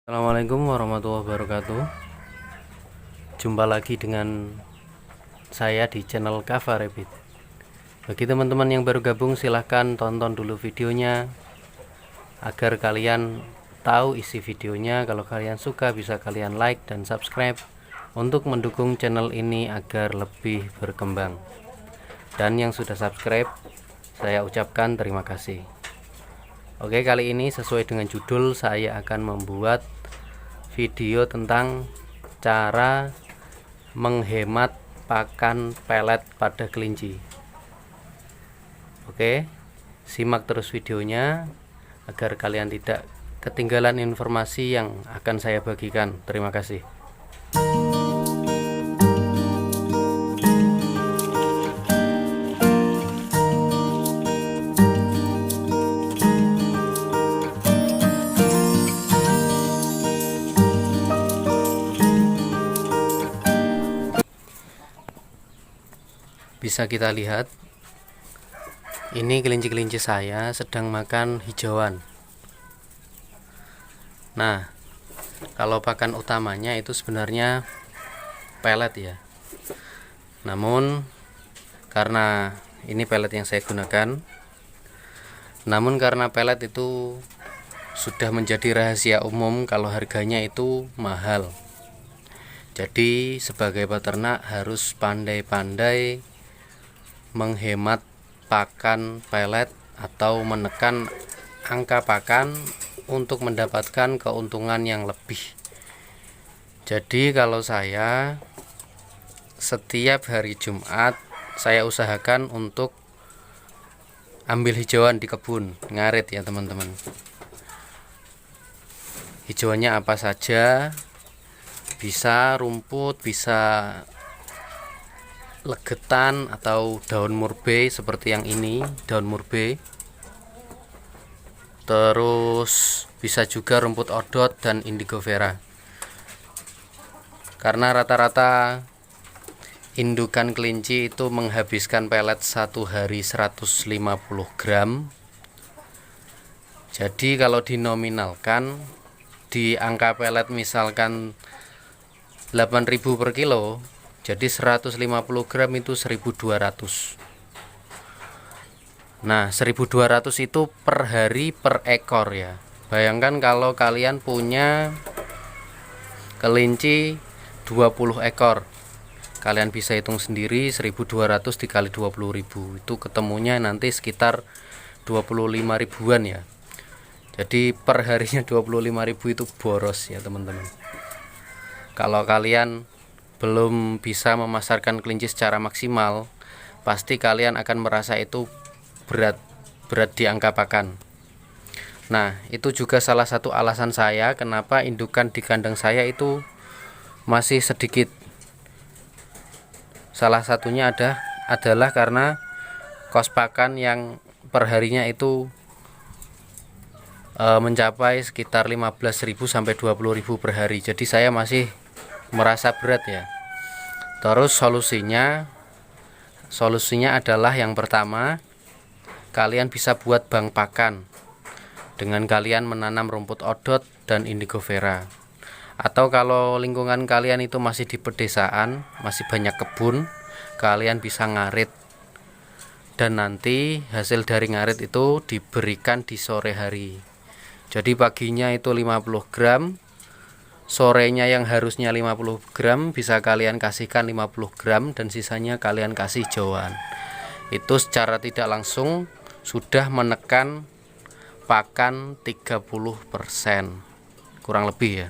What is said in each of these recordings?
Assalamualaikum warahmatullahi wabarakatuh. Jumpa lagi dengan saya di channel Kava Rabbit. Bagi teman-teman yang baru gabung, silahkan tonton dulu videonya agar kalian tahu isi videonya. Kalau kalian suka, bisa kalian like dan subscribe untuk mendukung channel ini agar lebih berkembang. Dan yang sudah subscribe, saya ucapkan terima kasih. Oke, kali ini sesuai dengan judul, saya akan membuat video tentang cara menghemat pakan pelet pada kelinci. Oke, simak terus videonya agar kalian tidak ketinggalan informasi yang akan saya bagikan. Terima kasih. Bisa kita lihat, ini kelinci-kelinci saya sedang makan hijauan. Nah, kalau pakan utamanya itu sebenarnya pelet ya. Namun karena ini pelet yang saya gunakan, namun karena pelet itu sudah menjadi rahasia umum kalau harganya itu mahal. Jadi sebagai peternak harus pandai-pandai menghemat pakan pelet atau menekan angka pakan untuk mendapatkan keuntungan yang lebih. Jadi kalau saya setiap hari Jumat saya usahakan untuk ambil hijauan di kebun, ngarit ya teman-teman. Hijauannya apa saja, bisa rumput, bisa legetan atau daun murbe seperti yang ini, daun murbe. Terus bisa juga rumput odot dan indigo vera. Karena rata-rata indukan kelinci itu menghabiskan pelet satu hari 150 gram. Jadi kalau dinominalkan di angka pelet misalkan 8.000 per kilo, jadi 150 gram itu 1.200. Nah, 1.200 itu per hari per ekor ya. Bayangkan kalau kalian punya kelinci 20 ekor. Kalian bisa hitung sendiri, 1.200 dikali 20.000. Itu ketemunya nanti sekitar 25 ribuan ya. Jadi per harinya 25.000 itu boros ya teman-teman. Kalau kalian belum bisa memasarkan kelinci secara maksimal, pasti kalian akan merasa itu berat di angka pakan. Nah, itu juga salah satu alasan saya kenapa indukan di kandang saya itu masih sedikit. Salah satunya adalah karena kos pakan yang perharinya itu mencapai sekitar 15.000 sampai 20.000 per hari. Jadi saya masih merasa berat ya. Terus solusinya adalah yang pertama, kalian bisa buat bank pakan dengan kalian menanam rumput odot dan indigo vera. Atau kalau lingkungan kalian itu masih di pedesaan, masih banyak kebun, kalian bisa ngarit. Dan nanti hasil dari ngarit itu diberikan di sore hari. Jadi paginya itu 50 gram, sorenya yang harusnya 50 gram bisa kalian kasihkan 50 gram dan sisanya kalian kasih hijauan. Itu secara tidak langsung sudah menekan pakan 30% kurang lebih ya.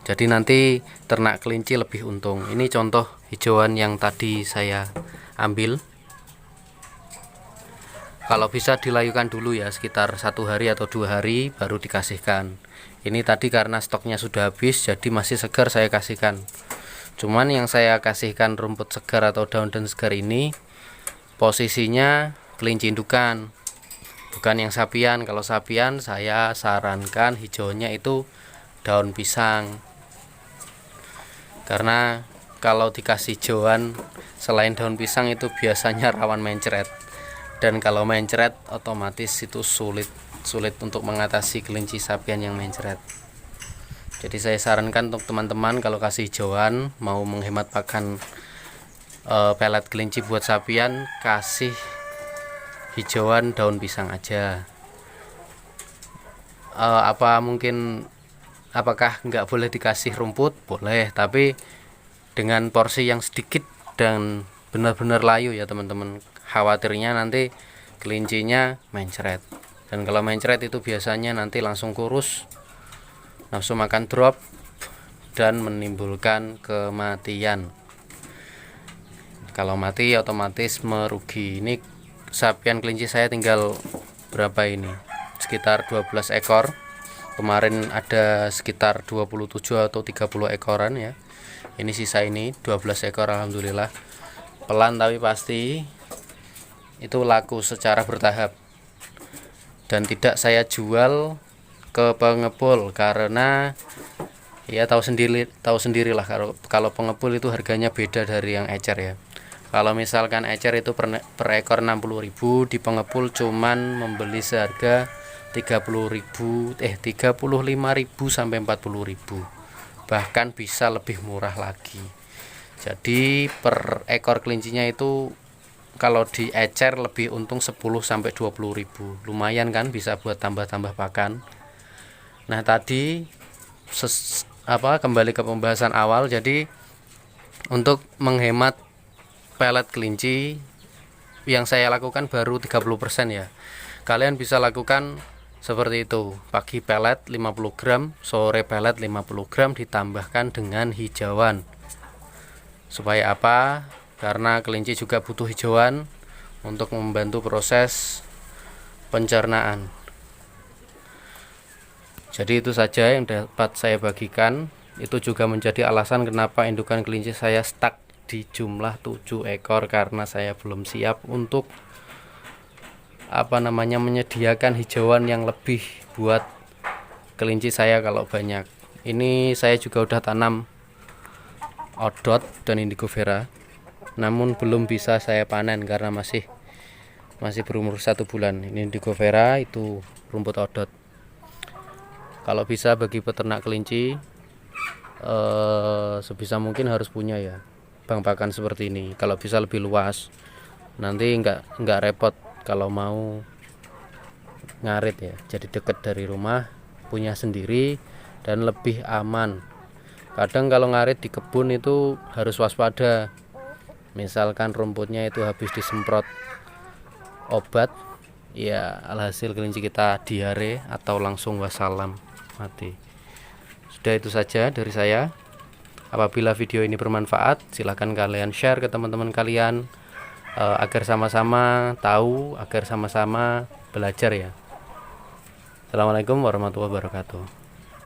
Jadi nanti ternak kelinci lebih untung. Ini contoh hijauan yang tadi saya ambil. Kalau bisa dilayukan dulu ya, sekitar 1 hari atau 2 hari baru dikasihkan. Ini tadi karena stoknya sudah habis, jadi masih segar saya kasihkan. Cuman yang saya kasihkan rumput segar atau daun-daun segar ini posisinya kelinci indukan, bukan yang sapian. Kalau sapian saya sarankan hijaunya itu daun pisang. Karena kalau dikasih hijauan selain daun pisang itu biasanya rawan mencret. Dan kalau mencret otomatis itu sulit untuk mengatasi kelinci sapian yang mencret. Jadi saya sarankan untuk teman-teman kalau kasih hijauan, mau menghemat pakan pelet kelinci buat sapian, kasih hijauan daun pisang aja. Apakah nggak boleh dikasih rumput? Boleh, tapi dengan porsi yang sedikit dan benar-benar layu ya teman-teman. Khawatirnya nanti kelincinya mencret, dan kalau mencret itu biasanya nanti langsung kurus, nafsu makan drop, dan menimbulkan kematian. Kalau mati otomatis merugi. Ini sapian kelinci saya tinggal berapa ini? Sekitar 12 ekor. Kemarin ada sekitar 27 atau 30 ekoran ya. Ini sisa ini 12 ekor, alhamdulillah. Pelan tapi pasti itu laku secara bertahap. Dan tidak saya jual ke pengepul karena ya tahu sendirilah kalau pengepul itu harganya beda dari yang ecer ya. Kalau misalkan ecer itu per ekor 60.000, di pengepul cuman membeli seharga 35.000 sampai 40.000. Bahkan bisa lebih murah lagi. Jadi per ekor kelincinya itu kalau di ecer lebih untung 10 sampai 20.000. Lumayan kan, bisa buat tambah-tambah pakan. Nah, tadi kembali ke pembahasan awal. Jadi untuk menghemat pelet kelinci yang saya lakukan baru 30% ya. Kalian bisa lakukan seperti itu. Pagi pelet 50 gram, sore pelet 50 gram ditambahkan dengan hijauan. Supaya apa? Karena kelinci juga butuh hijauan untuk membantu proses pencernaan. Jadi itu saja yang dapat saya bagikan. Itu juga menjadi alasan kenapa indukan kelinci saya stuck di jumlah 7 ekor, karena saya belum siap untuk menyediakan hijauan yang lebih buat kelinci saya kalau banyak. Ini saya juga udah tanam odot dan indigo vera, namun belum bisa saya panen karena masih berumur 1 bulan. Ini indigo vera, itu rumput odot. Kalau bisa bagi peternak kelinci sebisa mungkin harus punya ya bank pakan seperti ini. Kalau bisa lebih luas, nanti nggak repot kalau mau ngarit ya. Jadi dekat dari rumah, punya sendiri, dan lebih aman. Kadang kalau ngarit di kebun itu harus waspada. Misalkan rumputnya itu habis disemprot obat, ya alhasil kelinci kita diare atau langsung wassalam, mati. Sudah, itu saja dari saya. Apabila video ini bermanfaat, silahkan kalian share ke teman-teman kalian agar sama-sama tahu, agar sama-sama belajar ya. Assalamualaikum warahmatullahi wabarakatuh.